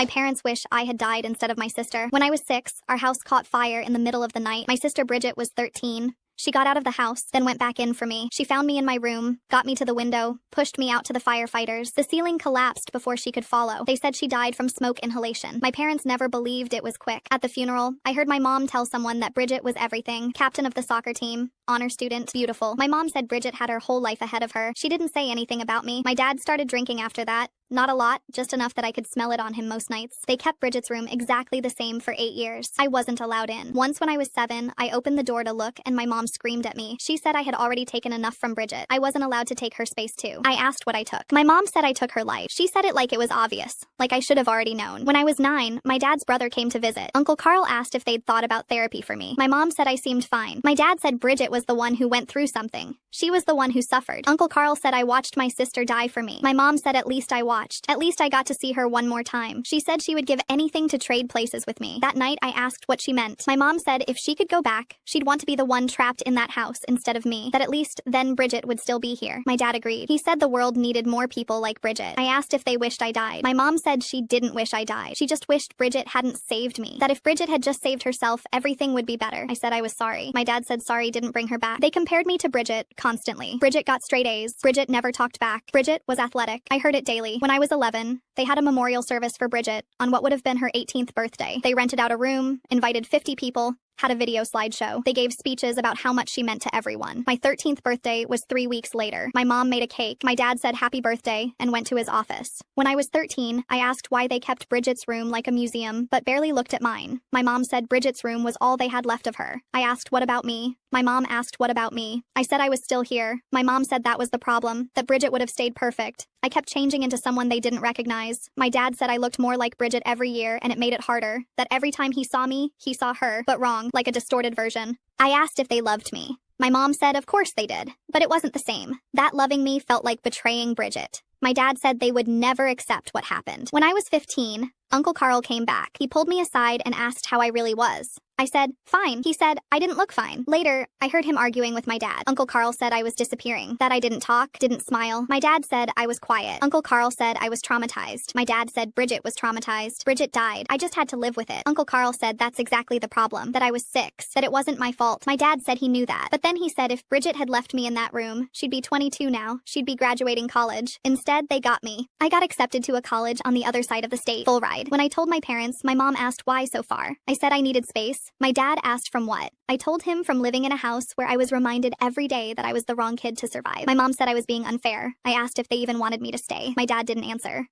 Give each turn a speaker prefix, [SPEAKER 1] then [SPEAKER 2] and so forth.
[SPEAKER 1] My parents wish I had died instead of my sister. When I was 6, our house caught fire in the middle of the night. My sister Bridget was 13. She got out of the house, then went back in for me. She found me in my room, got me to the window, pushed me out to the firefighters. The ceiling collapsed before she could follow. They said she died from smoke inhalation. My parents never believed it was quick. At the funeral, I heard my mom tell someone that Bridget was everything. Captain of the soccer team, honor student, beautiful. My mom said Bridget had her whole life ahead of her. She didn't say anything about me. My dad started drinking after that. Not a lot, just enough that I could smell it on him most nights. They kept Bridget's room exactly the same for 8 years. I wasn't allowed in. Once when I was 7, I opened the door to look and my mom screamed at me. She said I had already taken enough from Bridget. I wasn't allowed to take her space too. I asked what I took. My mom said I took her life. She said it like it was obvious, like I should have already known. When I was 9, my dad's brother came to visit. Uncle Carl asked if they'd thought about therapy for me. My mom said I seemed fine. My dad said Bridget was the one who went through something. She was the one who suffered. Uncle Carl said I watched my sister die for me. My mom said at least I watched. At least I got to see her one more time. She said she would give anything to trade places with me. That night, I asked what she meant. My mom said if she could go back, she'd want to be the one trapped in that house instead of me. That at least then Bridget would still be here. My dad agreed. He said the world needed more people like Bridget. I asked if they wished I died. My mom said she didn't wish I died. She just wished Bridget hadn't saved me. That if Bridget had just saved herself, everything would be better. I said I was sorry. My dad said sorry didn't bring her back. They compared me to Bridget constantly. Bridget got straight A's. Bridget never talked back. Bridget was athletic. I heard it daily. When I was 11, they had a memorial service for Bridget on what would have been her 18th birthday. They rented out a room, invited 50 people, had a video slideshow. They gave speeches about how much she meant to everyone. My 13th birthday was 3 weeks later. My mom made a cake. My dad said happy birthday and went to his office. When I was 13, I asked why they kept Bridget's room like a museum, but barely looked at mine. My mom said Bridget's room was all they had left of her. I asked what about me? My mom asked what about me? I said I was still here. My mom said that was the problem, that Bridget would have stayed perfect. I kept changing into someone they didn't recognize. My dad said I looked more like Bridget every year and it made it harder, that every time he saw me, he saw her, but wrong, like a distorted version. I asked if they loved me. My mom said of course they did, but it wasn't the same. That loving me felt like betraying Bridget. My dad said they would never accept what happened. When I was 15, Uncle Carl came back. He pulled me aside and asked how I really was. I said, fine. He said, I didn't look fine. Later, I heard him arguing with my dad. Uncle Carl said I was disappearing, that I didn't talk, didn't smile. My dad said I was quiet. Uncle Carl said I was traumatized. My dad said Bridget was traumatized. Bridget died. I just had to live with it. Uncle Carl said that's exactly the problem, that I was 6, that it wasn't my fault. My dad said he knew that. But then he said if Bridget had left me in that room, she'd be 22 now. She'd be graduating college. Instead, they got me. I got accepted to a college on the other side of the state. Full ride. When I told my parents, my mom asked why so far. I said I needed space. My dad asked from what. I told him from living in a house where I was reminded every day that I was the wrong kid to survive. My mom said I was being unfair. I asked if they even wanted me to stay. My dad didn't answer.